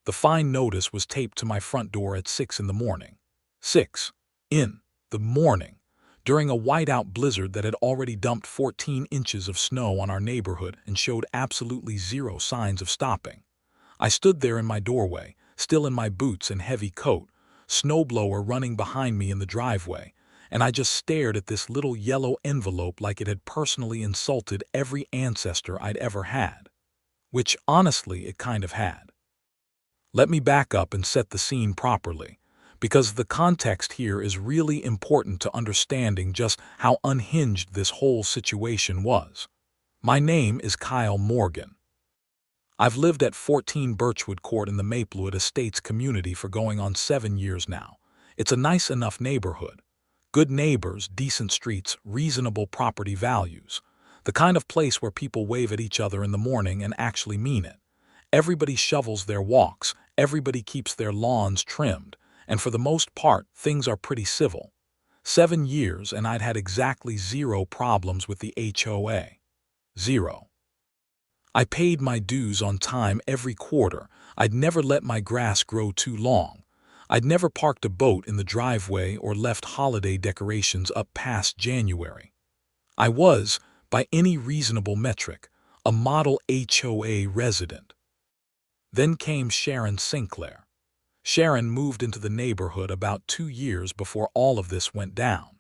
The fine notice was taped to my front door at 6 in the morning. 6 in the morning, during a whiteout blizzard that had already dumped 14 inches of snow on our neighborhood and showed absolutely zero signs of stopping. I stood there in my doorway, still in my boots and heavy coat, snowblower running behind me in the driveway, and I just stared at this little yellow envelope like it had personally insulted every ancestor I'd ever had. Which, honestly, it kind of had. Let me back up and set the scene properly, because the context here is really important to understanding just how unhinged this whole situation was. My name is Kyle Morgan. I've lived at 14 Birchwood Court in the Maplewood Estates community for going on 7 years now. It's a nice enough neighborhood. Good neighbors, decent streets, reasonable property values. The kind of place where people wave at each other in the morning and actually mean it. Everybody shovels their walks, everybody keeps their lawns trimmed, and for the most part, things are pretty civil. 7 years and I'd had exactly zero problems with the HOA. Zero. I paid my dues on time every quarter. I'd never let my grass grow too long. I'd never parked a boat in the driveway or left holiday decorations up past January. I was, by any reasonable metric, a model HOA resident. Then came Sharon Sinclair. Sharon moved into the neighborhood about 2 years before all of this went down.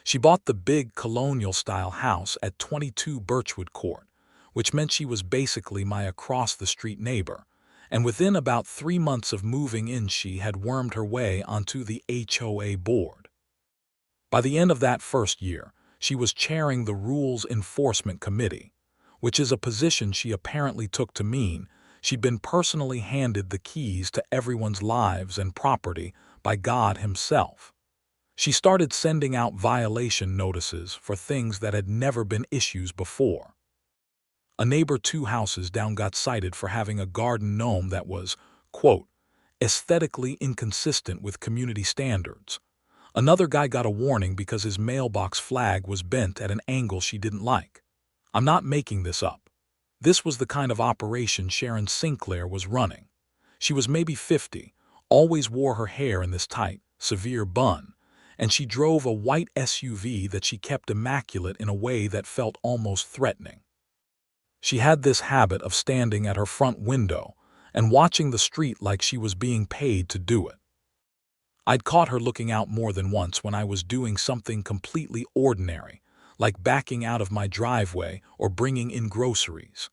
She bought the big colonial-style house at 22 Birchwood Court, which meant she was basically my across-the-street neighbor, and within about 3 months of moving in she had wormed her way onto the HOA board. By the end of that first year, she was chairing the Rules Enforcement Committee, which is a position she apparently took to mean she'd been personally handed the keys to everyone's lives and property by God himself. She started sending out violation notices for things that had never been issues before. A neighbor 2 houses down got cited for having a garden gnome that was, quote, aesthetically inconsistent with community standards. Another guy got a warning because his mailbox flag was bent at an angle she didn't like. I'm not making this up. This was the kind of operation Sharon Sinclair was running. She was maybe 50, always wore her hair in this tight, severe bun, and she drove a white SUV that she kept immaculate in a way that felt almost threatening. She had this habit of standing at her front window and watching the street like she was being paid to do it. I'd caught her looking out more than once when I was doing something completely ordinary, like backing out of my driveway or bringing in groceries.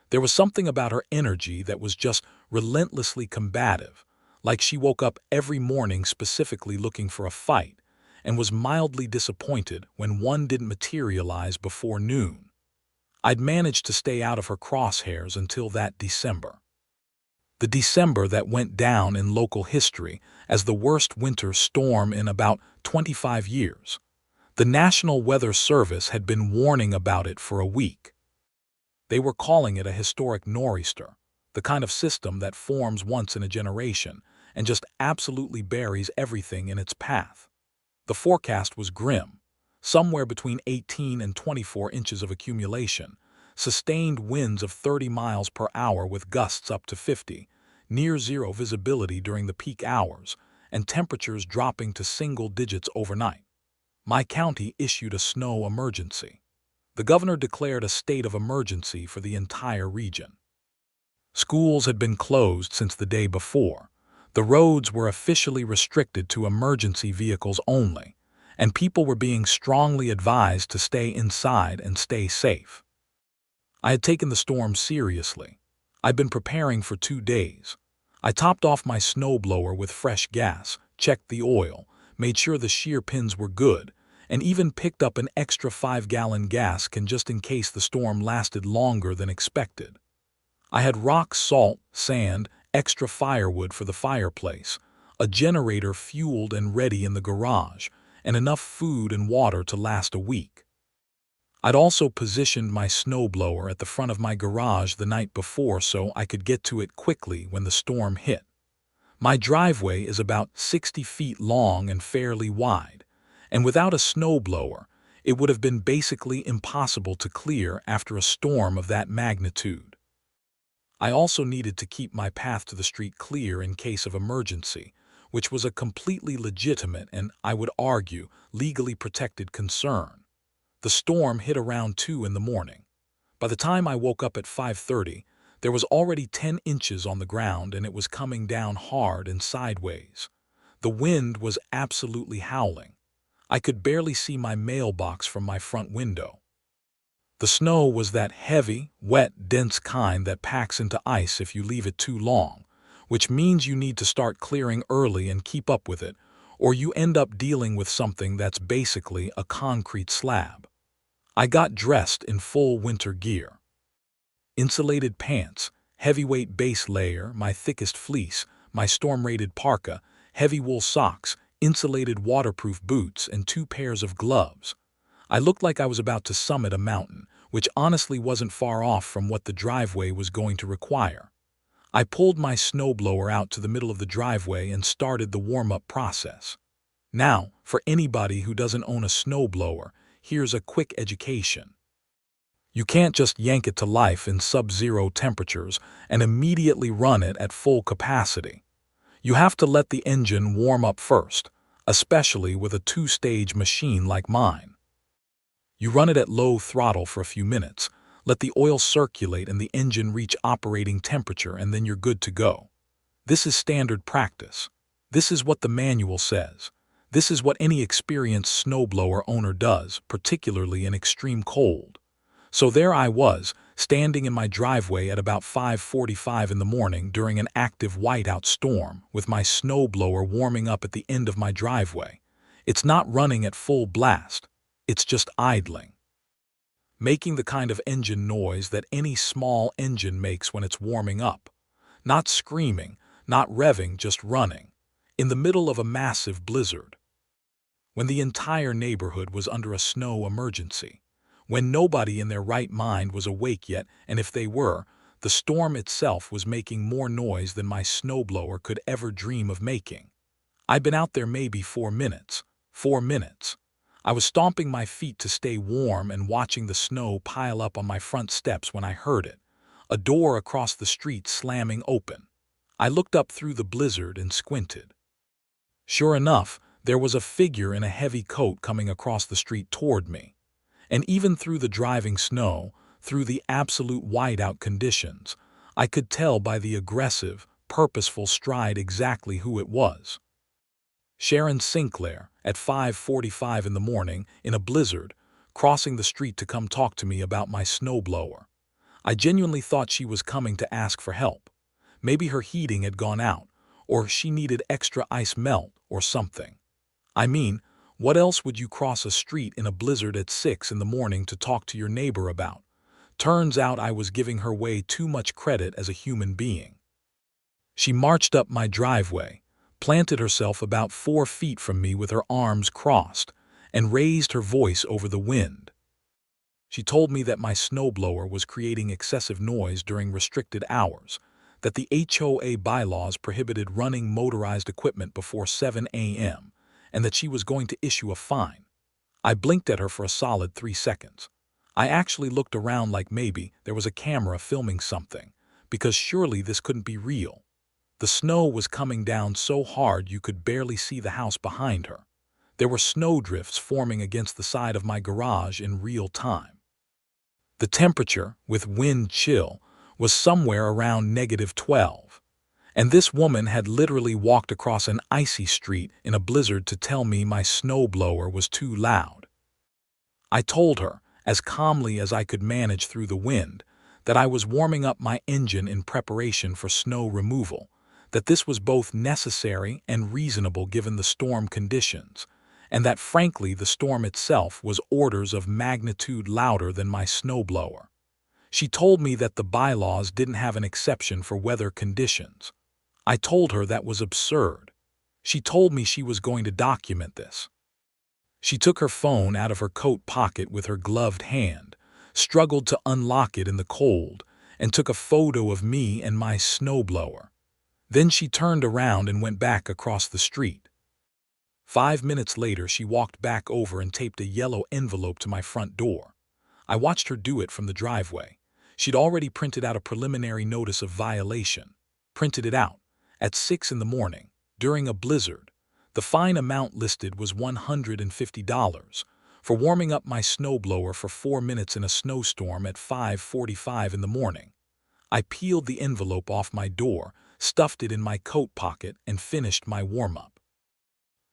There was something about her energy that was just relentlessly combative, like she woke up every morning specifically looking for a fight and was mildly disappointed when one didn't materialize before noon. I'd managed to stay out of her crosshairs until that December. The December that went down in local history as the worst winter storm in about 25 years. The National Weather Service had been warning about it for a week. They were calling it a historic nor'easter, the kind of system that forms once in a generation and just absolutely buries everything in its path. The forecast was grim. Somewhere between 18 and 24 inches of accumulation, sustained winds of 30 miles per hour with gusts up to 50, near zero visibility during the peak hours, and temperatures dropping to single digits overnight. My county issued a snow emergency. The governor declared a state of emergency for the entire region. Schools had been closed since the day before. The roads were officially restricted to emergency vehicles only, and people were being strongly advised to stay inside and stay safe. I had taken the storm seriously. I'd been preparing for 2 days. I topped off my snowblower with fresh gas, checked the oil, made sure the shear pins were good, and even picked up an extra 5-gallon gas can just in case the storm lasted longer than expected. I had rock salt, sand, extra firewood for the fireplace, a generator fueled and ready in the garage, and enough food and water to last a week. I'd also positioned my snowblower at the front of my garage the night before so I could get to it quickly when the storm hit. My driveway is about 60 feet long and fairly wide, and without a snowblower, it would have been basically impossible to clear after a storm of that magnitude. I also needed to keep my path to the street clear in case of emergency, which was a completely legitimate and, I would argue, legally protected concern. The storm hit around 2 in the morning. By the time I woke up at 5:30, there was already 10 inches on the ground and it was coming down hard and sideways. The wind was absolutely howling. I could barely see my mailbox from my front window. The snow was that heavy, wet, dense kind that packs into ice if you leave it too long, which means you need to start clearing early and keep up with it, or you end up dealing with something that's basically a concrete slab. I got dressed in full winter gear. Insulated pants, heavyweight base layer, my thickest fleece, my storm-rated parka, heavy wool socks, insulated waterproof boots, and 2 pairs of gloves. I looked like I was about to summit a mountain, which honestly wasn't far off from what the driveway was going to require. I pulled my snowblower out to the middle of the driveway and started the warm-up process. Now, for anybody who doesn't own a snowblower, here's a quick education. You can't just yank it to life in sub-zero temperatures and immediately run it at full capacity. You have to let the engine warm up first, especially with a 2-stage machine like mine. You run it at low throttle for a few minutes, let the oil circulate and the engine reach operating temperature, and then you're good to go. This is standard practice. This is what the manual says. This is what any experienced snowblower owner does, particularly in extreme cold. So there I was, standing in my driveway at about 5:45 in the morning during an active whiteout storm, with my snowblower warming up at the end of my driveway. It's not running at full blast. It's just idling, making the kind of engine noise that any small engine makes when it's warming up. Not screaming, not revving, just running, in the middle of a massive blizzard. When the entire neighborhood was under a snow emergency. When nobody in their right mind was awake yet, and if they were, the storm itself was making more noise than my snowblower could ever dream of making. I'd been out there maybe 4 minutes. 4 minutes. I was stomping my feet to stay warm and watching the snow pile up on my front steps when I heard it, a door across the street slamming open. I looked up through the blizzard and squinted. Sure enough, there was a figure in a heavy coat coming across the street toward me. And even through the driving snow, through the absolute whiteout conditions, I could tell by the aggressive, purposeful stride exactly who it was. Sharon Sinclair, at 5:45 in the morning, in a blizzard, crossing the street to come talk to me about my snowblower. I genuinely thought she was coming to ask for help. Maybe her heating had gone out, or she needed extra ice melt or something. I mean, what else would you cross a street in a blizzard at 6 in the morning to talk to your neighbor about? Turns out I was giving her way too much credit as a human being. She marched up my driveway, planted herself about 4 feet from me with her arms crossed, and raised her voice over the wind. She told me that my snowblower was creating excessive noise during restricted hours, that the HOA bylaws prohibited running motorized equipment before 7 a.m., and that she was going to issue a fine. I blinked at her for a solid 3 seconds. I actually looked around like maybe there was a camera filming something, because surely this couldn't be real. The snow was coming down so hard you could barely see the house behind her. There were snowdrifts forming against the side of my garage in real time. The temperature, with wind chill, was somewhere around -12. And this woman had literally walked across an icy street in a blizzard to tell me my snowblower was too loud. I told her, as calmly as I could manage through the wind, that I was warming up my engine in preparation for snow removal, that this was both necessary and reasonable given the storm conditions, and that frankly the storm itself was orders of magnitude louder than my snowblower. She told me that the bylaws didn't have an exception for weather conditions. I told her that was absurd. She told me she was going to document this. She took her phone out of her coat pocket with her gloved hand, struggled to unlock it in the cold, and took a photo of me and my snowblower. Then she turned around and went back across the street. 5 minutes later, she walked back over and taped a yellow envelope to my front door. I watched her do it from the driveway. She'd already printed out a preliminary notice of violation. Printed it out. At 6 in the morning, during a blizzard. The fine amount listed was $150 for warming up my snowblower for 4 minutes in a snowstorm at 5:45 in the morning. I peeled the envelope off my door, stuffed it in my coat pocket, and finished my warm-up.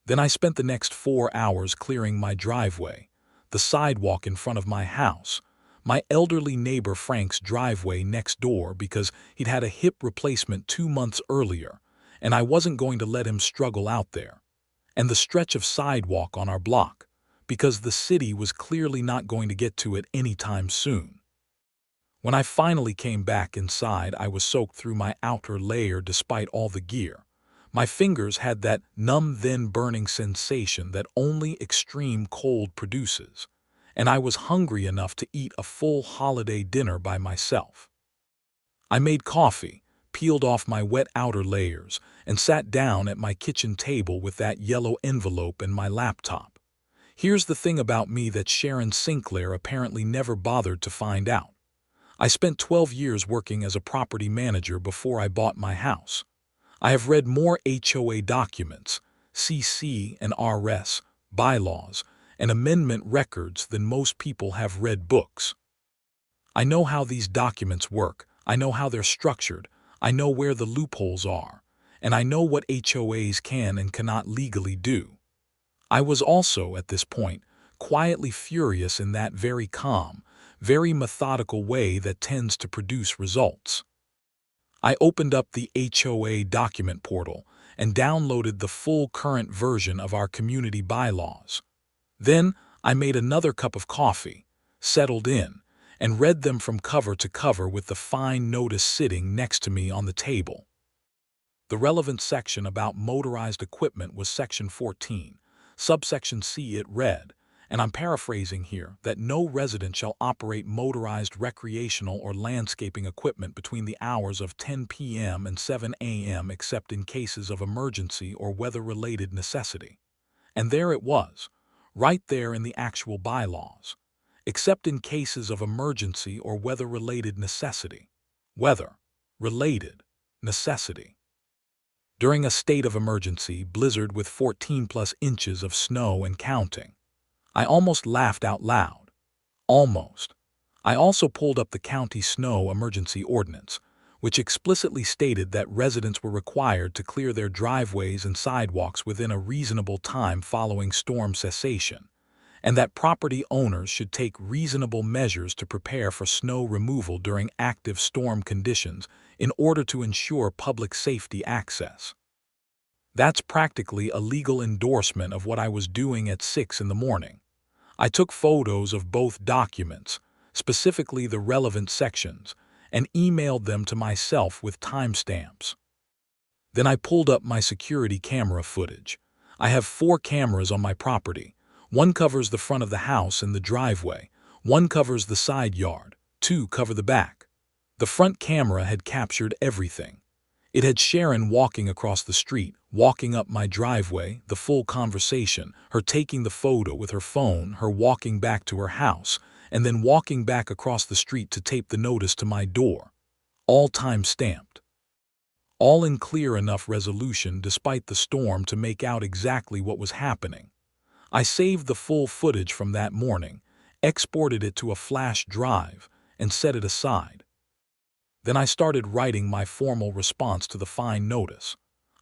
Then I spent the next 4 hours clearing my driveway, the sidewalk in front of my house, my elderly neighbor Frank's driveway next door because he'd had a hip replacement 2 months earlier, and I wasn't going to let him struggle out there, and the stretch of sidewalk on our block, because the city was clearly not going to get to it anytime soon. When I finally came back inside, I was soaked through my outer layer despite all the gear. My fingers had that numb then burning sensation that only extreme cold produces, and I was hungry enough to eat a full holiday dinner by myself. I made coffee, peeled off my wet outer layers, and sat down at my kitchen table with that yellow envelope and my laptop. Here's the thing about me that Sharon Sinclair apparently never bothered to find out. I spent 12 years working as a property manager before I bought my house. I have read more HOA documents, CC and RS, bylaws, and amendment records than most people have read books. I know how these documents work, I know how they're structured, I know where the loopholes are, and I know what HOAs can and cannot legally do. I was also, at this point, quietly furious in that very calm, very methodical way that tends to produce results. I opened up the HOA document portal and downloaded the full current version of our community bylaws. Then I made another cup of coffee, settled in, and read them from cover to cover with the fine notice sitting next to me on the table. The relevant section about motorized equipment was Section 14. Subsection C it read, and I'm paraphrasing here, that no resident shall operate motorized recreational or landscaping equipment between the hours of 10 p.m. and 7 a.m. except in cases of emergency or weather-related necessity. And there it was, right there in the actual bylaws. Except in cases of emergency or weather-related necessity. Weather-related necessity. During a state of emergency, blizzard with 14+ inches of snow and counting. I almost laughed out loud. Almost. I also pulled up the county snow emergency ordinance, which explicitly stated that residents were required to clear their driveways and sidewalks within a reasonable time following storm cessation, and that property owners should take reasonable measures to prepare for snow removal during active storm conditions in order to ensure public safety access. That's practically a legal endorsement of what I was doing at 6 in the morning. I took photos of both documents, specifically the relevant sections, and emailed them to myself with timestamps. Then I pulled up my security camera footage. I have 4 cameras on my property. One covers the front of the house and the driveway. One covers the side yard. 2 cover the back. The front camera had captured everything. It had Sharon walking across the street, walking up my driveway, the full conversation, her taking the photo with her phone, her walking back to her house, and then walking back across the street to tape the notice to my door. All time-stamped. All in clear enough resolution despite the storm to make out exactly what was happening. I saved the full footage from that morning, exported it to a flash drive, and set it aside. Then I started writing my formal response to the fine notice.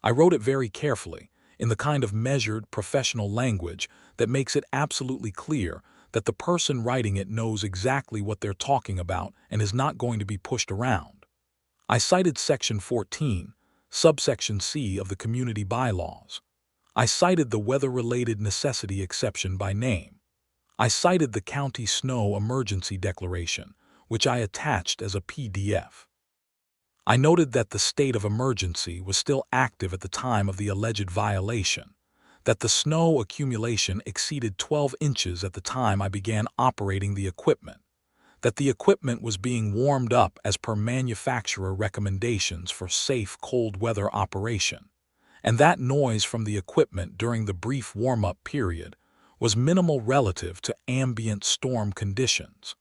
I wrote it very carefully, in the kind of measured, professional language that makes it absolutely clear that the person writing it knows exactly what they're talking about and is not going to be pushed around. I cited Section 14, subsection C of the community bylaws. I cited the weather-related necessity exception by name. I cited the county snow emergency declaration, which I attached as a PDF. I noted that the state of emergency was still active at the time of the alleged violation, that the snow accumulation exceeded 12 inches at the time I began operating the equipment, that the equipment was being warmed up as per manufacturer recommendations for safe cold weather operation, and that noise from the equipment during the brief warm-up period was minimal relative to ambient storm conditions.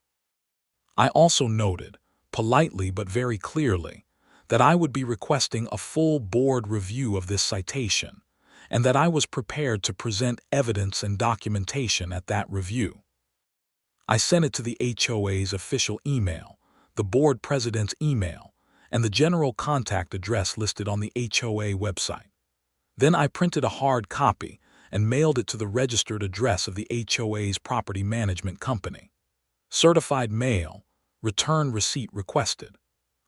I also noted, politely but very clearly, that I would be requesting a full board review of this citation, and that I was prepared to present evidence and documentation at that review. I sent it to the HOA's official email, the board president's email, and the general contact address listed on the HOA website. Then I printed a hard copy and mailed it to the registered address of the HOA's property management company. Certified mail, return receipt requested.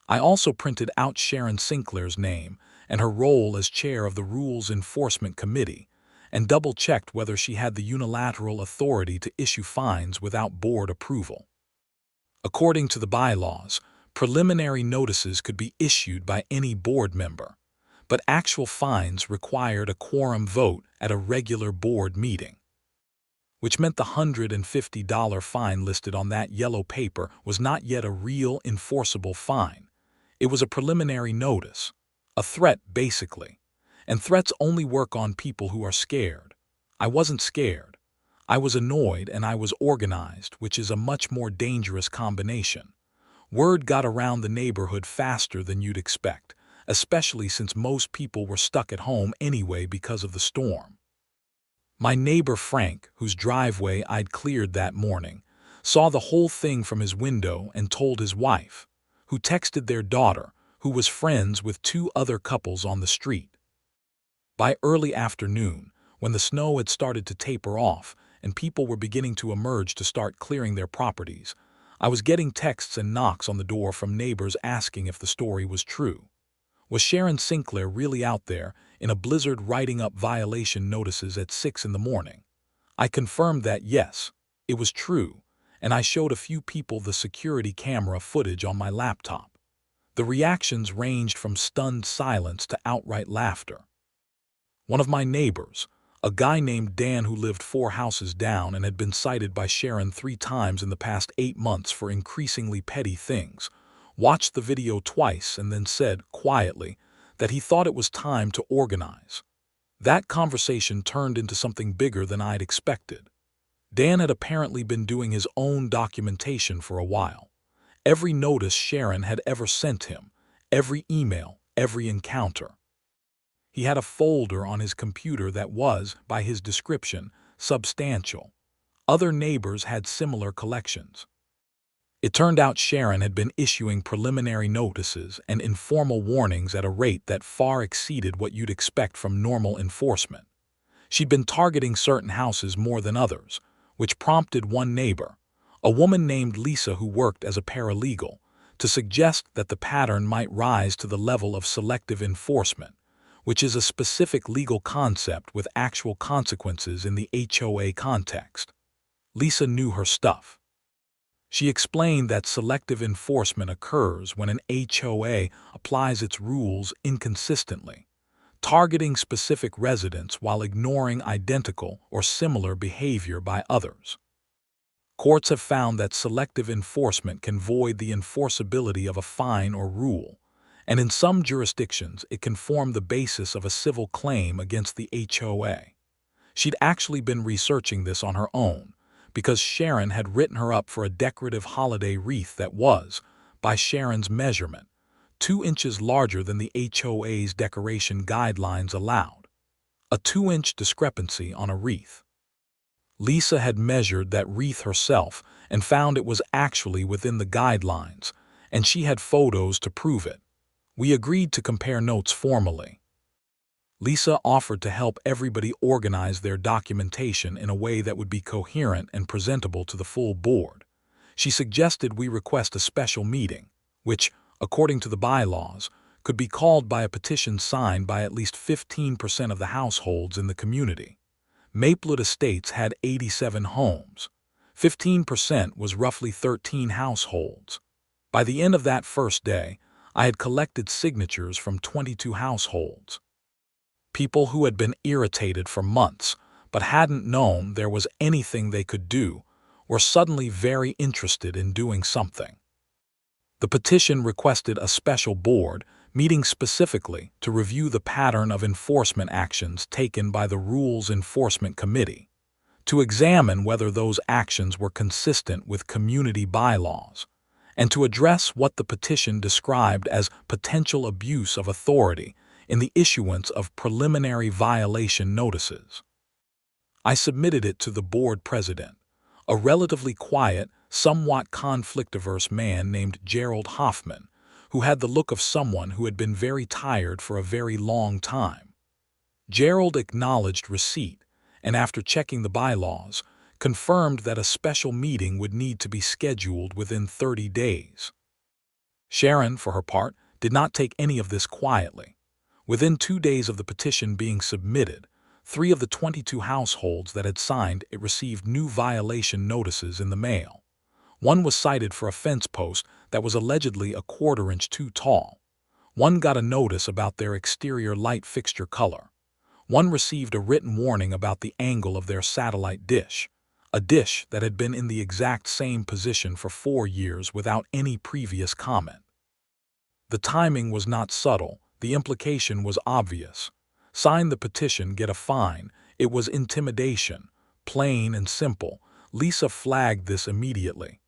I also printed out Sharon Sinclair's name and her role as chair of the Rules Enforcement Committee, and double-checked whether she had the unilateral authority to issue fines without board approval. According to the bylaws, preliminary notices could be issued by any board member, but actual fines required a quorum vote at a regular board meeting, which meant the $150 fine listed on that yellow paper was not yet a real enforceable fine. It was a preliminary notice, a threat basically, and threats only work on people who are scared. I wasn't scared. I was annoyed and I was organized, which is a much more dangerous combination. Word got around the neighborhood faster than you'd expect, especially since most people were stuck at home anyway because of the storm. My neighbor Frank, whose driveway I'd cleared that morning, saw the whole thing from his window and told his wife, who texted their daughter, who was friends with two other couples on the street. By early afternoon, when the snow had started to taper off and people were beginning to emerge to start clearing their properties, I was getting texts and knocks on the door from neighbors asking if the story was true. Was Sharon Sinclair really out there in a blizzard writing up violation notices at 6 in the morning? I confirmed that yes, it was true, and I showed a few people the security camera footage on my laptop. The reactions ranged from stunned silence to outright laughter. One of my neighbors, a guy named Dan who lived 4 houses down and had been cited by Sharon 3 times in the past 8 months for increasingly petty things, watched the video twice and then said, quietly, that he thought it was time to organize. That conversation turned into something bigger than I'd expected. Dan had apparently been doing his own documentation for a while. Every notice Sharon had ever sent him, every email, every encounter. He had a folder on his computer that was, by his description, substantial. Other neighbors had similar collections. It turned out Sharon had been issuing preliminary notices and informal warnings at a rate that far exceeded what you'd expect from normal enforcement. She'd been targeting certain houses more than others, which prompted one neighbor, a woman named Lisa who worked as a paralegal, to suggest that the pattern might rise to the level of selective enforcement, which is a specific legal concept with actual consequences in the HOA context. Lisa knew her stuff. She explained that selective enforcement occurs when an HOA applies its rules inconsistently, targeting specific residents while ignoring identical or similar behavior by others. Courts have found that selective enforcement can void the enforceability of a fine or rule, and in some jurisdictions it can form the basis of a civil claim against the HOA. She'd actually been researching this on her own, because Sharon had written her up for a decorative holiday wreath that was, by Sharon's measurement, 2 inches larger than the HOA's decoration guidelines allowed. A 2-inch discrepancy on a wreath. Lisa had measured that wreath herself and found it was actually within the guidelines, and she had photos to prove it. We agreed to compare notes formally. Lisa offered to help everybody organize their documentation in a way that would be coherent and presentable to the full board. She suggested we request a special meeting, which, according to the bylaws, could be called by a petition signed by at least 15% of the households in the community. Maplewood Estates had 87 homes. 15% was roughly 13 households. By the end of that first day, I had collected signatures from 22 households. People who had been irritated for months but hadn't known there was anything they could do were suddenly very interested in doing something. The petition requested a special board meeting specifically to review the pattern of enforcement actions taken by the Rules Enforcement Committee, to examine whether those actions were consistent with community bylaws, and to address what the petition described as potential abuse of authority in the issuance of preliminary violation notices. I submitted it to the board president, a relatively quiet, somewhat conflict-averse man named Gerald Hoffman, who had the look of someone who had been very tired for a very long time. Gerald acknowledged receipt, and after checking the bylaws, confirmed that a special meeting would need to be scheduled within 30 days. Sharon, for her part, did not take any of this quietly. Within 2 days of the petition being submitted, 3 of the 22 households that had signed it received new violation notices in the mail. One was cited for a fence post that was allegedly a 1/4 inch too tall. One got a notice about their exterior light fixture color. One received a written warning about the angle of their satellite dish, a dish that had been in the exact same position for 4 years without any previous comment. The timing was not subtle, the implication was obvious. Sign the petition, get a fine. It was intimidation, plain and simple. Lisa flagged this immediately.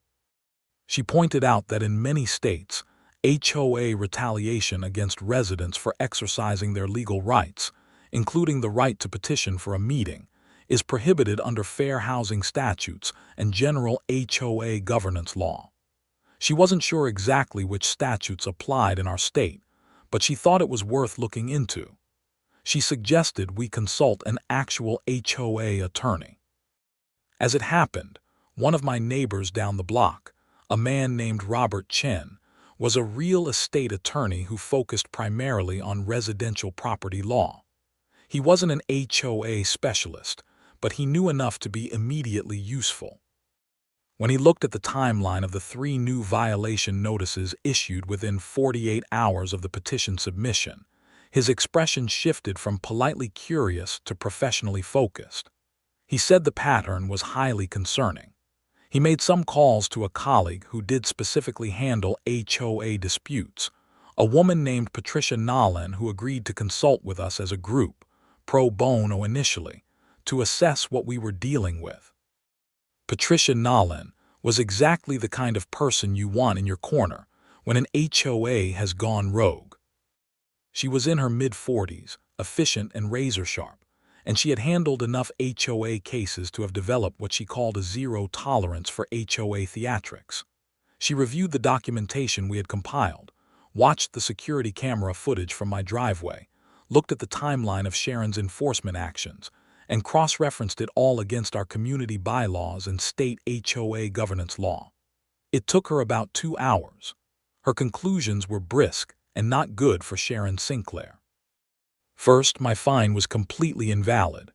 She pointed out that in many states, HOA retaliation against residents for exercising their legal rights, including the right to petition for a meeting, is prohibited under fair housing statutes and general HOA governance law. She wasn't sure exactly which statutes applied in our state, but she thought it was worth looking into. She suggested we consult an actual HOA attorney. As it happened, one of my neighbors down the block, a man named Robert Chen, was a real estate attorney who focused primarily on residential property law. He wasn't an HOA specialist, but he knew enough to be immediately useful. When he looked at the timeline of the 3 new violation notices issued within 48 hours of the petition submission, his expression shifted from politely curious to professionally focused. He said the pattern was highly concerning. He made some calls to a colleague who did specifically handle HOA disputes, a woman named Patricia Nolan who agreed to consult with us as a group, pro bono initially, to assess what we were dealing with. Patricia Nolan was exactly the kind of person you want in your corner when an HOA has gone rogue. She was in her mid-40s, efficient and razor-sharp, and she had handled enough HOA cases to have developed what she called a zero tolerance for HOA theatrics. She reviewed the documentation we had compiled, watched the security camera footage from my driveway, looked at the timeline of Sharon's enforcement actions, and cross-referenced it all against our community bylaws and state HOA governance law. It took her about 2 hours. Her conclusions were brisk and not good for Sharon Sinclair. First, my fine was completely invalid.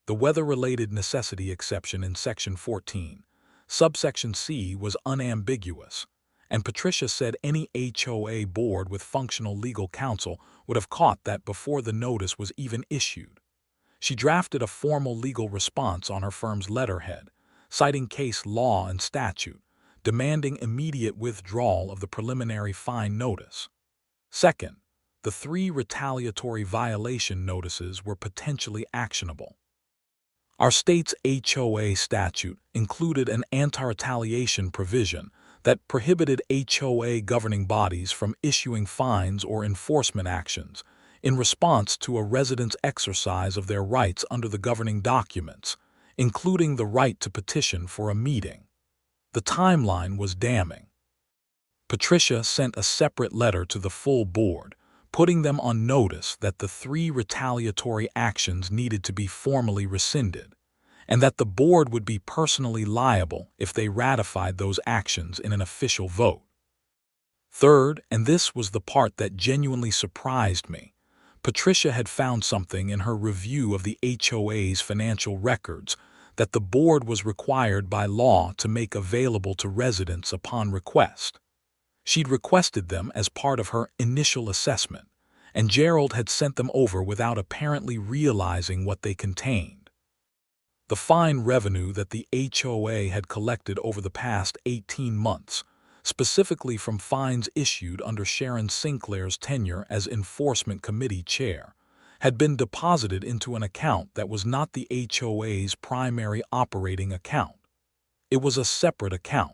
The weather-related necessity exception in Section 14, subsection C, was unambiguous, and Patricia said any HOA board with functional legal counsel would have caught that before the notice was even issued. She drafted a formal legal response on her firm's letterhead, citing case law and statute, demanding immediate withdrawal of the preliminary fine notice. Second, the 3 retaliatory violation notices were potentially actionable. Our state's HOA statute included an anti-retaliation provision that prohibited HOA governing bodies from issuing fines or enforcement actions in response to a resident's exercise of their rights under the governing documents, including the right to petition for a meeting. The timeline was damning. Patricia sent a separate letter to the full board, putting them on notice that the 3 retaliatory actions needed to be formally rescinded, and that the board would be personally liable if they ratified those actions in an official vote. Third, and this was the part that genuinely surprised me, Patricia had found something in her review of the HOA's financial records that the board was required by law to make available to residents upon request. She'd requested them as part of her initial assessment, and Gerald had sent them over without apparently realizing what they contained. The fine revenue that the HOA had collected over the past 18 months, specifically from fines issued under Sharon Sinclair's tenure as Enforcement Committee Chair, had been deposited into an account that was not the HOA's primary operating account. It was a separate account.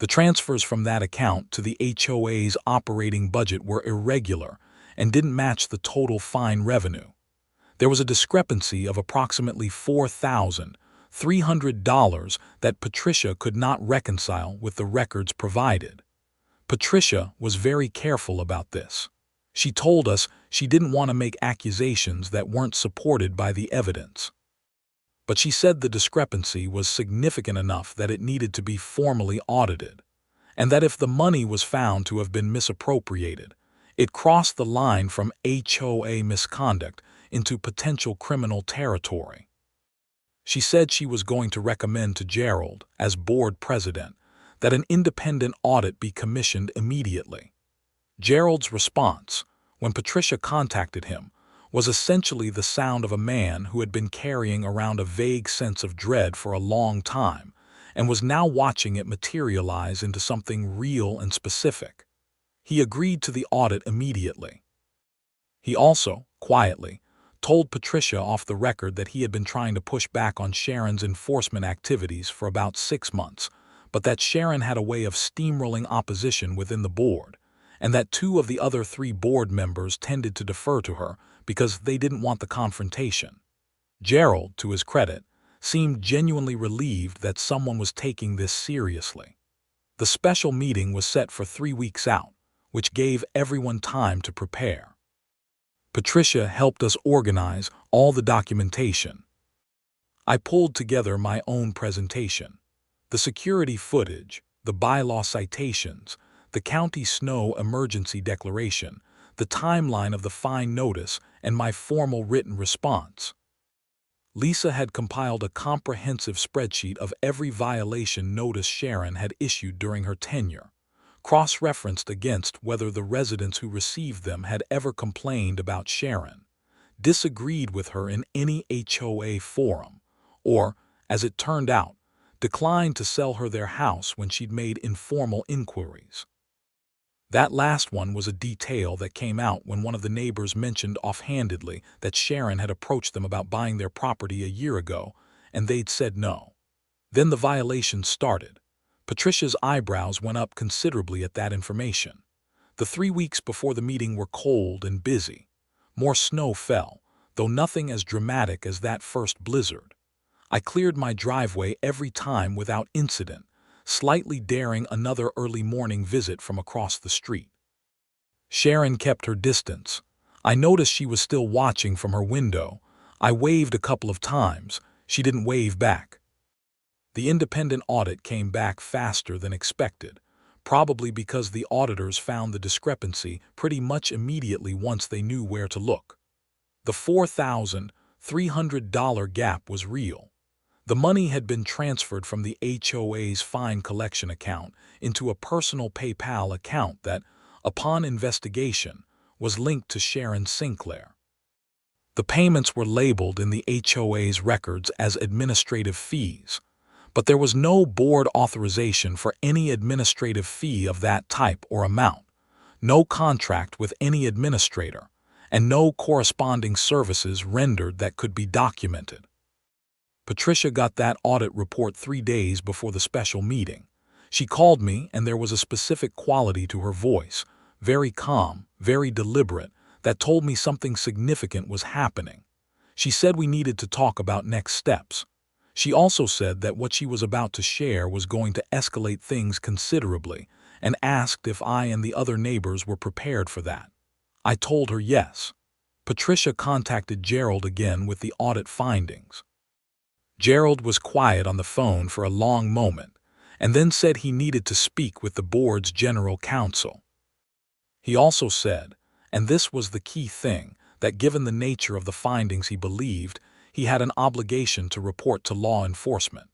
The transfers from that account to the HOA's operating budget were irregular and didn't match the total fine revenue. There was a discrepancy of approximately $4,300 that Patricia could not reconcile with the records provided. Patricia was very careful about this. She told us she didn't want to make accusations that weren't supported by the evidence. But she said the discrepancy was significant enough that it needed to be formally audited, and that if the money was found to have been misappropriated, it crossed the line from HOA misconduct into potential criminal territory. She said she was going to recommend to Gerald, as board president, that an independent audit be commissioned immediately. Gerald's response, when Patricia contacted him, was essentially the sound of a man who had been carrying around a vague sense of dread for a long time and was now watching it materialize into something real and specific. He agreed to the audit immediately. He also, quietly, told Patricia off the record that he had been trying to push back on Sharon's enforcement activities for about 6 months, but that Sharon had a way of steamrolling opposition within the board, and that 2 of the other 3 board members tended to defer to her because they didn't want the confrontation. Gerald, to his credit, seemed genuinely relieved that someone was taking this seriously. The special meeting was set for 3 weeks out, which gave everyone time to prepare. Patricia helped us organize all the documentation. I pulled together my own presentation. The security footage, the bylaw citations, the county snow emergency declaration, the timeline of the fine notice, and my formal written response. Lisa had compiled a comprehensive spreadsheet of every violation notice Sharon had issued during her tenure, cross-referenced against whether the residents who received them had ever complained about Sharon, disagreed with her in any HOA forum, or, as it turned out, declined to sell her their house when she'd made informal inquiries. That last one was a detail that came out when one of the neighbors mentioned offhandedly that Sharon had approached them about buying their property a year ago, and they'd said no. Then the violation started. Patricia's eyebrows went up considerably at that information. The 3 weeks before the meeting were cold and busy. More snow fell, though nothing as dramatic as that first blizzard. I cleared my driveway every time without incident, slightly daring another early morning visit from across the street. Sharon kept her distance. I noticed she was still watching from her window. I waved a couple of times. She didn't wave back. The independent audit came back faster than expected, probably because the auditors found the discrepancy pretty much immediately once they knew where to look. The $4,300 gap was real. The money had been transferred from the HOA's fine collection account into a personal PayPal account that, upon investigation, was linked to Sharon Sinclair. The payments were labeled in the HOA's records as administrative fees, but there was no board authorization for any administrative fee of that type or amount, no contract with any administrator, and no corresponding services rendered that could be documented. Patricia got that audit report 3 days before the special meeting. She called me, and there was a specific quality to her voice, very calm, very deliberate, that told me something significant was happening. She said we needed to talk about next steps. She also said that what she was about to share was going to escalate things considerably, and asked if I and the other neighbors were prepared for that. I told her yes. Patricia contacted Gerald again with the audit findings. Gerald was quiet on the phone for a long moment, and then said he needed to speak with the board's general counsel. He also said, and this was the key thing, that given the nature of the findings he believed, he had an obligation to report to law enforcement.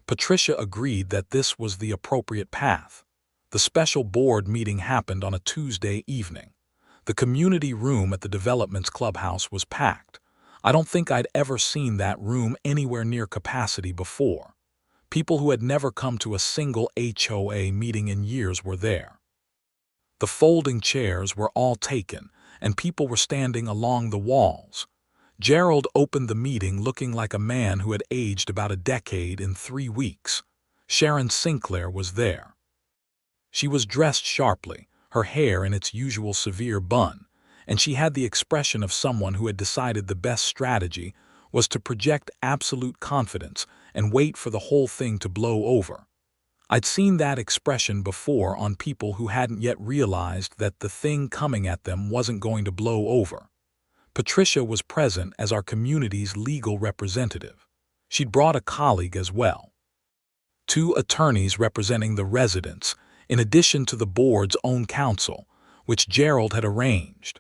Patricia agreed that this was the appropriate path. The special board meeting happened on a Tuesday evening. The community room at the development's clubhouse was packed. I don't think I'd ever seen that room anywhere near capacity before. People who had never come to a single HOA meeting in years were there. The folding chairs were all taken, and people were standing along the walls. Gerald opened the meeting looking like a man who had aged about a decade in 3 weeks. Sharon Sinclair was there. She was dressed sharply, her hair in its usual severe bun, and she had the expression of someone who had decided the best strategy was to project absolute confidence and wait for the whole thing to blow over. I'd seen that expression before on people who hadn't yet realized that the thing coming at them wasn't going to blow over. Patricia was present as our community's legal representative. She'd brought a colleague as well. 2 attorneys representing the residents, in addition to the board's own counsel, which Gerald had arranged.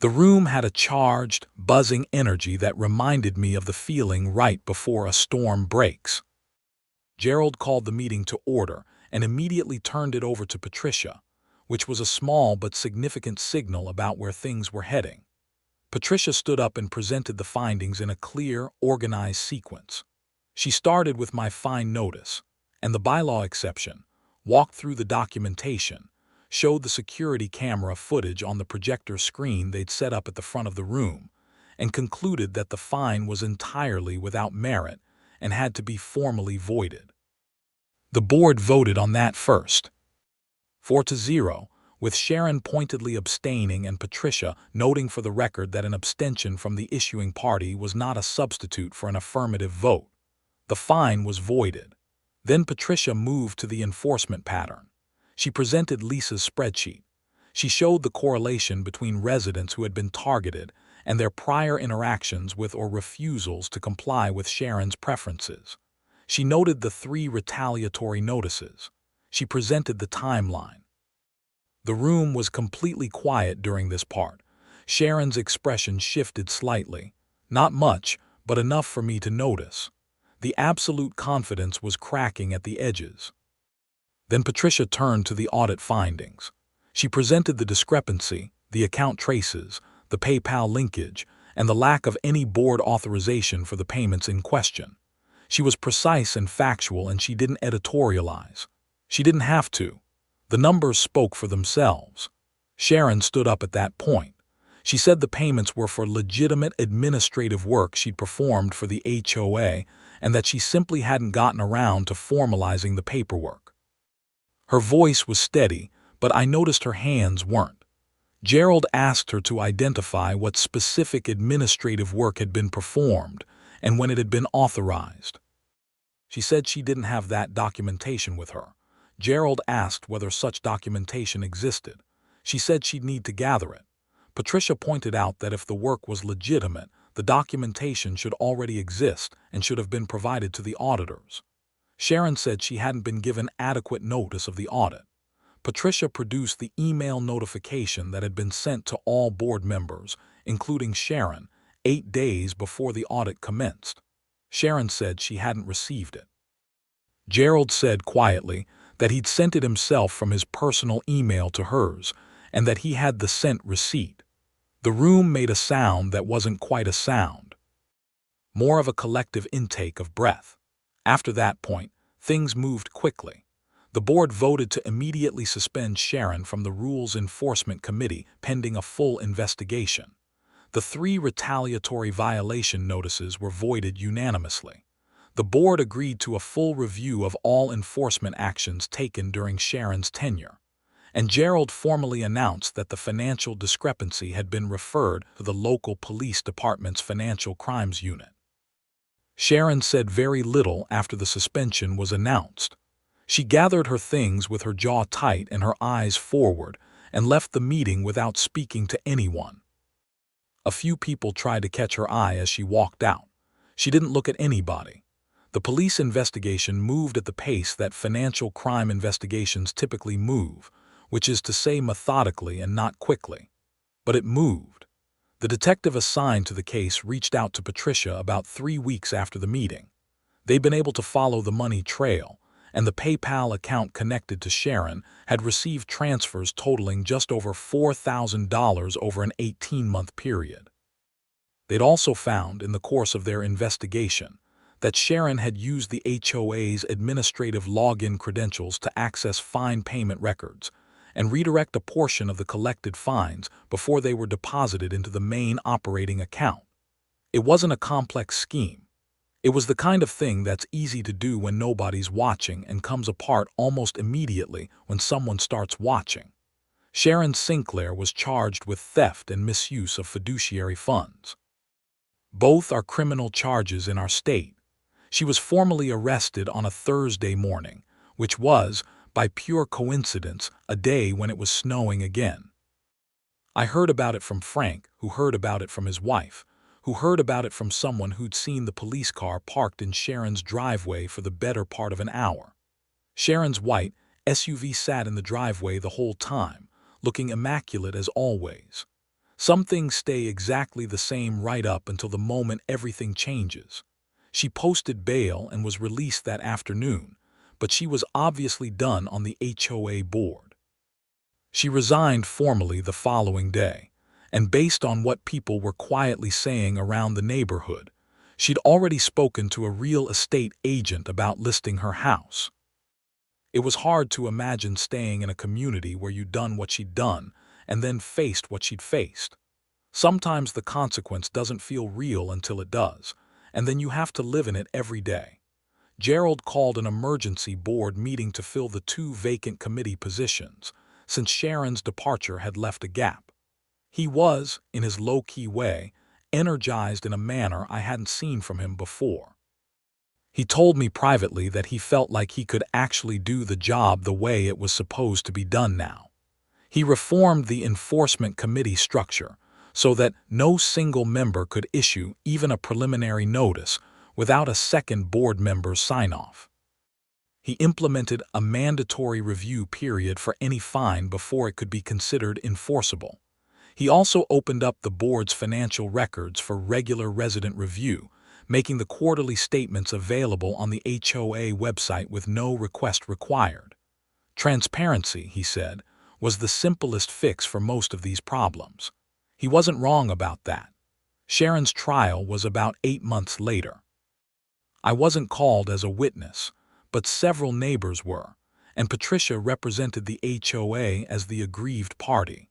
The room had a charged, buzzing energy that reminded me of the feeling right before a storm breaks. Gerald called the meeting to order and immediately turned it over to Patricia, which was a small but significant signal about where things were heading. Patricia stood up and presented the findings in a clear, organized sequence. She started with my fine notice and the bylaw exception, walked through the documentation, showed the security camera footage on the projector screen they'd set up at the front of the room, and concluded that the fine was entirely without merit and had to be formally voided. The board voted on that first, 4-0, with Sharon pointedly abstaining and Patricia noting for the record that an abstention from the issuing party was not a substitute for an affirmative vote. The fine was voided. Then Patricia moved to the enforcement pattern. She presented Lisa's spreadsheet. She showed the correlation between residents who had been targeted and their prior interactions with or refusals to comply with Sharon's preferences. She noted the 3 retaliatory notices. She presented the timeline. The room was completely quiet during this part. Sharon's expression shifted slightly. Not much, but enough for me to notice. The absolute confidence was cracking at the edges. Then Patricia turned to the audit findings. She presented the discrepancy, the account traces, the PayPal linkage, and the lack of any board authorization for the payments in question. She was precise and factual, and she didn't editorialize. She didn't have to. The numbers spoke for themselves. Sharon stood up at that point. She said the payments were for legitimate administrative work she'd performed for the HOA and that she simply hadn't gotten around to formalizing the paperwork. Her voice was steady, but I noticed her hands weren't. Gerald asked her to identify what specific administrative work had been performed and when it had been authorized. She said she didn't have that documentation with her. Gerald asked whether such documentation existed. She said she'd need to gather it. Patricia pointed out that if the work was legitimate, the documentation should already exist and should have been provided to the auditors. Sharon said she hadn't been given adequate notice of the audit. Patricia produced the email notification that had been sent to all board members, including Sharon, 8 days before the audit commenced. Sharon said she hadn't received it. Gerald said quietly that he'd sent it himself from his personal email to hers and that he had the sent receipt. The room made a sound that wasn't quite a sound, more of a collective intake of breath. After that point, things moved quickly. The board voted to immediately suspend Sharon from the Rules Enforcement Committee pending a full investigation. The 3 retaliatory violation notices were voided unanimously. The board agreed to a full review of all enforcement actions taken during Sharon's tenure, and Gerald formally announced that the financial discrepancy had been referred to the local police department's financial crimes unit. Sharon said very little after the suspension was announced. She gathered her things with her jaw tight and her eyes forward and left the meeting without speaking to anyone. A few people tried to catch her eye as she walked out. She didn't look at anybody. The police investigation moved at the pace that financial crime investigations typically move, which is to say methodically and not quickly. But it moved. The detective assigned to the case reached out to Patricia about 3 weeks after the meeting. They'd been able to follow the money trail, and the PayPal account connected to Sharon had received transfers totaling just over $4,000 over an 18-month period. They'd also found, in the course of their investigation, that Sharon had used the HOA's administrative login credentials to access fine payment records and redirect a portion of the collected fines before they were deposited into the main operating account. It wasn't a complex scheme. It was the kind of thing that's easy to do when nobody's watching and comes apart almost immediately when someone starts watching. Sharon Sinclair was charged with theft and misuse of fiduciary funds. Both are criminal charges in our state. She was formally arrested on a Thursday morning, which was, by pure coincidence, a day when it was snowing again. I heard about it from Frank, who heard about it from his wife, who heard about it from someone who'd seen the police car parked in Sharon's driveway for the better part of an hour. Sharon's white SUV sat in the driveway the whole time, looking immaculate as always. Some things stay exactly the same right up until the moment everything changes. She posted bail and was released that afternoon, but she was obviously done on the HOA board. She resigned formally the following day, and based on what people were quietly saying around the neighborhood, she'd already spoken to a real estate agent about listing her house. It was hard to imagine staying in a community where you'd done what she'd done and then faced what she'd faced. Sometimes the consequence doesn't feel real until it does, and then you have to live in it every day. Gerald called an emergency board meeting to fill the 2 vacant committee positions, since Sharon's departure had left a gap. He was, in his low-key way, energized in a manner I hadn't seen from him before. He told me privately that he felt like he could actually do the job the way it was supposed to be done now. He reformed the enforcement committee structure so that no single member could issue even a preliminary notice without a second board member's sign-off. He implemented a mandatory review period for any fine before it could be considered enforceable. He also opened up the board's financial records for regular resident review, making the quarterly statements available on the HOA website with no request required. Transparency, he said, was the simplest fix for most of these problems. He wasn't wrong about that. Sharon's trial was about 8 months later. I wasn't called as a witness, but several neighbors were, and Patricia represented the HOA as the aggrieved party.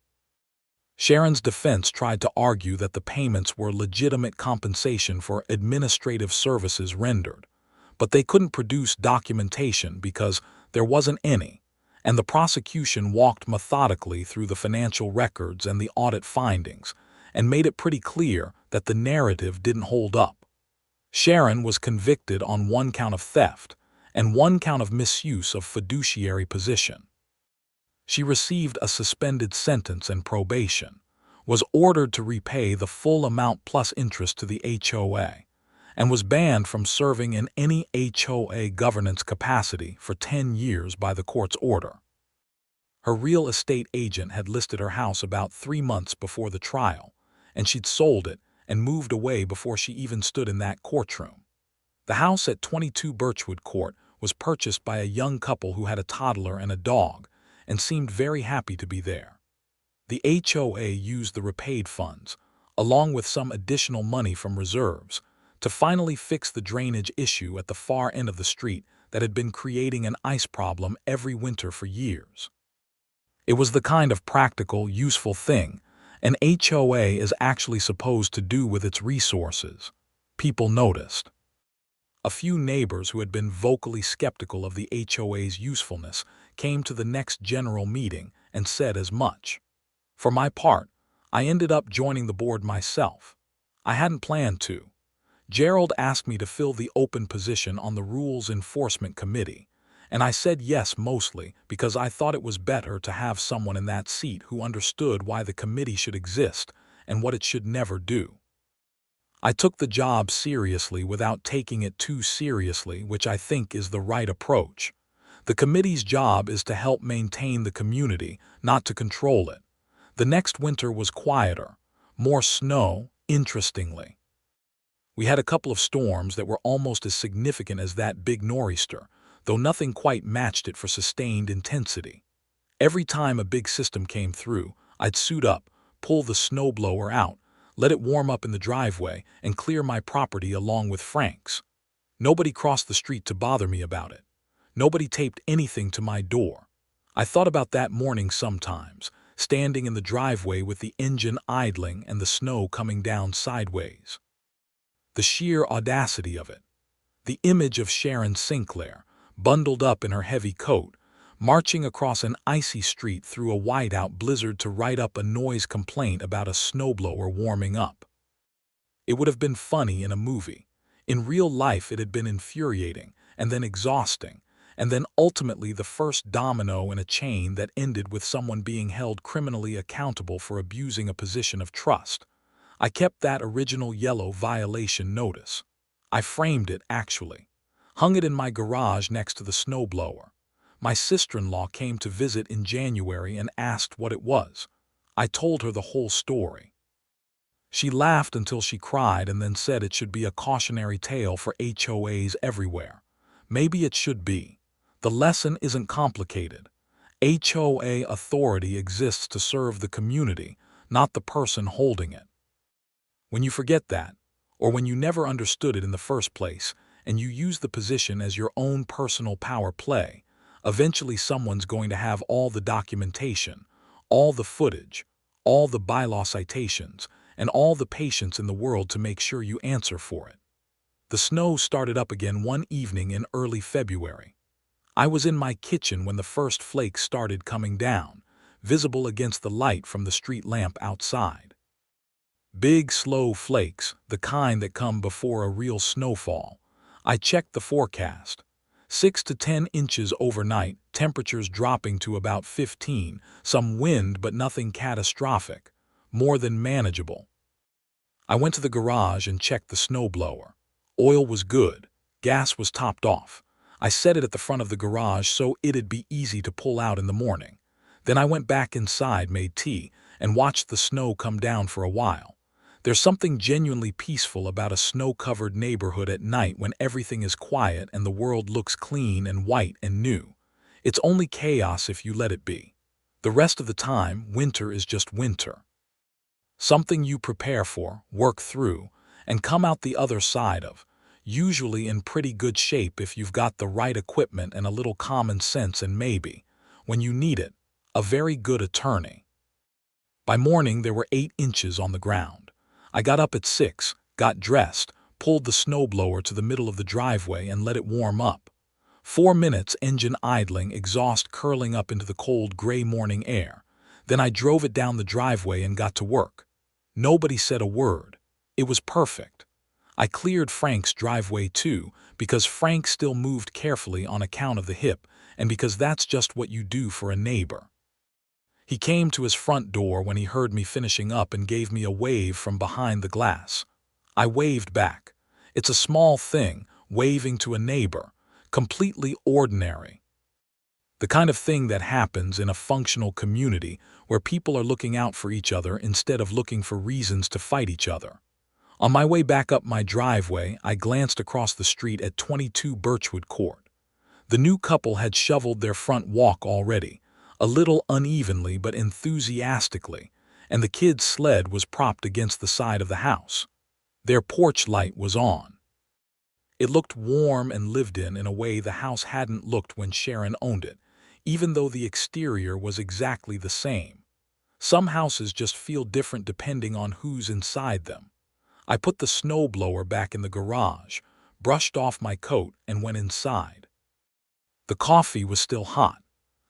Sharon's defense tried to argue that the payments were legitimate compensation for administrative services rendered, but they couldn't produce documentation because there wasn't any, and the prosecution walked methodically through the financial records and the audit findings and made it pretty clear that the narrative didn't hold up. Sharon was convicted on 1 count of theft and 1 count of misuse of fiduciary position. She received a suspended sentence and probation, was ordered to repay the full amount plus interest to the HOA, and was banned from serving in any HOA governance capacity for 10 years by the court's order. Her real estate agent had listed her house about 3 months before the trial, and she'd sold it and moved away before she even stood in that courtroom. The house at 22 Birchwood Court was purchased by a young couple who had a toddler and a dog, and seemed very happy to be there. The HOA used the repaid funds, along with some additional money from reserves, to finally fix the drainage issue at the far end of the street that had been creating an ice problem every winter for years. It was the kind of practical, useful thing an HOA is actually supposed to do with its resources. People noticed. A few neighbors who had been vocally skeptical of the HOA's usefulness came to the next general meeting and said as much. For my part, I ended up joining the board myself. I hadn't planned to. Gerald asked me to fill the open position on the Rules Enforcement Committee, and I said yes mostly because I thought it was better to have someone in that seat who understood why the committee should exist and what it should never do. I took the job seriously without taking it too seriously, which I think is the right approach. The committee's job is to help maintain the community, not to control it. The next winter was quieter, more snow, interestingly. We had a couple of storms that were almost as significant as that big nor'easter, though nothing quite matched it for sustained intensity. Every time a big system came through, I'd suit up, pull the snowblower out, let it warm up in the driveway, and clear my property along with Frank's. Nobody crossed the street to bother me about it. Nobody taped anything to my door. I thought about that morning sometimes, standing in the driveway with the engine idling and the snow coming down sideways. The sheer audacity of it. The image of Sharon Sinclair, bundled up in her heavy coat, marching across an icy street through a whiteout blizzard to write up a noise complaint about a snowblower warming up. It would have been funny in a movie. In real life, it had been infuriating, and then exhausting, and then ultimately the first domino in a chain that ended with someone being held criminally accountable for abusing a position of trust. I kept that original yellow violation notice. I framed it, actually. Hung it in my garage next to the snowblower. My sister-in-law came to visit in January and asked what it was. I told her the whole story. She laughed until she cried and then said it should be a cautionary tale for HOAs everywhere. Maybe it should be. The lesson isn't complicated. HOA authority exists to serve the community, not the person holding it. When you forget that, or when you never understood it in the first place, and you use the position as your own personal power play, eventually someone's going to have all the documentation, all the footage, all the bylaw citations, and all the patience in the world to make sure you answer for it. The snow started up again one evening in early February. I was in my kitchen when the first flakes started coming down, visible against the light from the street lamp outside. Big, slow flakes, the kind that come before a real snowfall. I checked the forecast. 6 to 10 inches overnight, temperatures dropping to about 15, some wind but nothing catastrophic, more than manageable. I went to the garage and checked the snowblower. Oil was good, gas was topped off. I set it at the front of the garage so it'd be easy to pull out in the morning. Then I went back inside, made tea, and watched the snow come down for a while. There's something genuinely peaceful about a snow-covered neighborhood at night when everything is quiet and the world looks clean and white and new. It's only chaos if you let it be. The rest of the time, winter is just winter. Something you prepare for, work through, and come out the other side of, usually in pretty good shape if you've got the right equipment and a little common sense and maybe, when you need it, a very good attorney. By morning there were 8 inches on the ground. I got up at 6, got dressed, pulled the snowblower to the middle of the driveway and let it warm up. 4 minutes, engine idling, exhaust curling up into the cold gray morning air. Then I drove it down the driveway and got to work. Nobody said a word. It was perfect. I cleared Frank's driveway too, because Frank still moved carefully on account of the hip, and because that's just what you do for a neighbor. He came to his front door when he heard me finishing up and gave me a wave from behind the glass. I waved back. It's a small thing, waving to a neighbor, completely ordinary. The kind of thing that happens in a functional community where people are looking out for each other instead of looking for reasons to fight each other. On my way back up my driveway, I glanced across the street at 22 Birchwood Court. The new couple had shoveled their front walk already, a little unevenly but enthusiastically, and the kids' sled was propped against the side of the house. Their porch light was on. It looked warm and lived in a way the house hadn't looked when Sharon owned it, even though the exterior was exactly the same. Some houses just feel different depending on who's inside them. I put the snowblower back in the garage, brushed off my coat, and went inside. The coffee was still hot.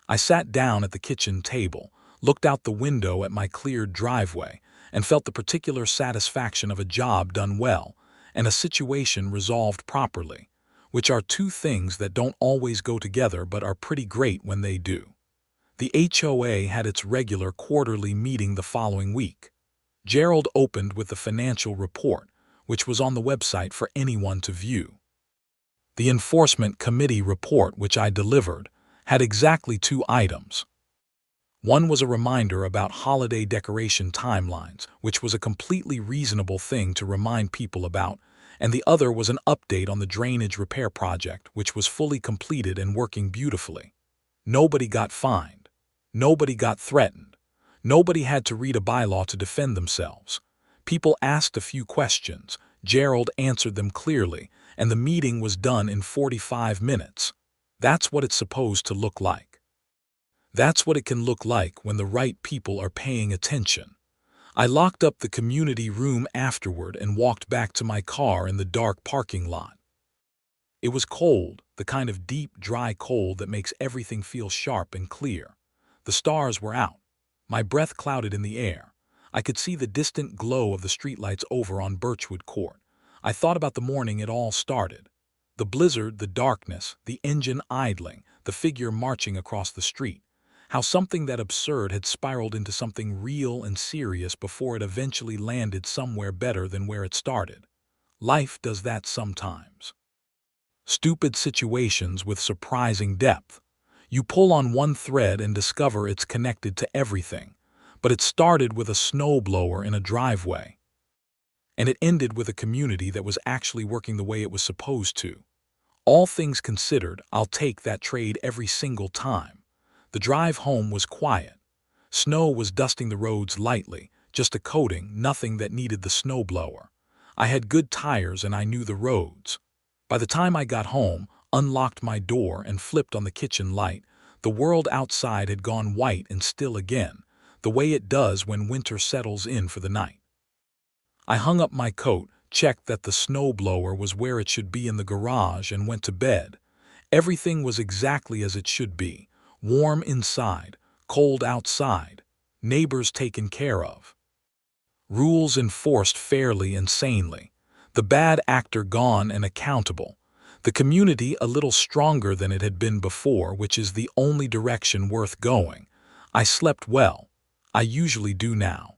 I sat down at the kitchen table, looked out the window at my cleared driveway, and felt the particular satisfaction of a job done well and a situation resolved properly, which are two things that don't always go together but are pretty great when they do. The HOA had its regular quarterly meeting the following week. Gerald opened with the financial report, which was on the website for anyone to view. The Enforcement Committee report, which I delivered, had exactly 2 items. One was a reminder about holiday decoration timelines, which was a completely reasonable thing to remind people about, and the other was an update on the drainage repair project, which was fully completed and working beautifully. Nobody got fined. Nobody got threatened. Nobody had to read a bylaw to defend themselves. People asked a few questions. Gerald answered them clearly, and the meeting was done in 45 minutes. That's what it's supposed to look like. That's what it can look like when the right people are paying attention. I locked up the community room afterward and walked back to my car in the dark parking lot. It was cold, the kind of deep, dry cold that makes everything feel sharp and clear. The stars were out. My breath clouded in the air. I could see the distant glow of the streetlights over on Birchwood Court. I thought about the morning it all started. The blizzard, the darkness, the engine idling, the figure marching across the street. How something that absurd had spiraled into something real and serious before it eventually landed somewhere better than where it started. Life does that sometimes. Stupid situations with surprising depth. You pull on one thread and discover it's connected to everything. But it started with a snowblower in a driveway. And it ended with a community that was actually working the way it was supposed to. All things considered, I'll take that trade every single time. The drive home was quiet. Snow was dusting the roads lightly, just a coating, nothing that needed the snowblower. I had good tires and I knew the roads. By the time I got home, unlocked my door and flipped on the kitchen light, the world outside had gone white and still again, the way it does when winter settles in for the night. I hung up my coat, checked that the snowblower was where it should be in the garage, and went to bed. Everything was exactly as it should be. Warm inside, cold outside, neighbors taken care of. Rules enforced fairly and sanely. The bad actor gone and accountable. The community a little stronger than it had been before, which is the only direction worth going. I slept well. I usually do now.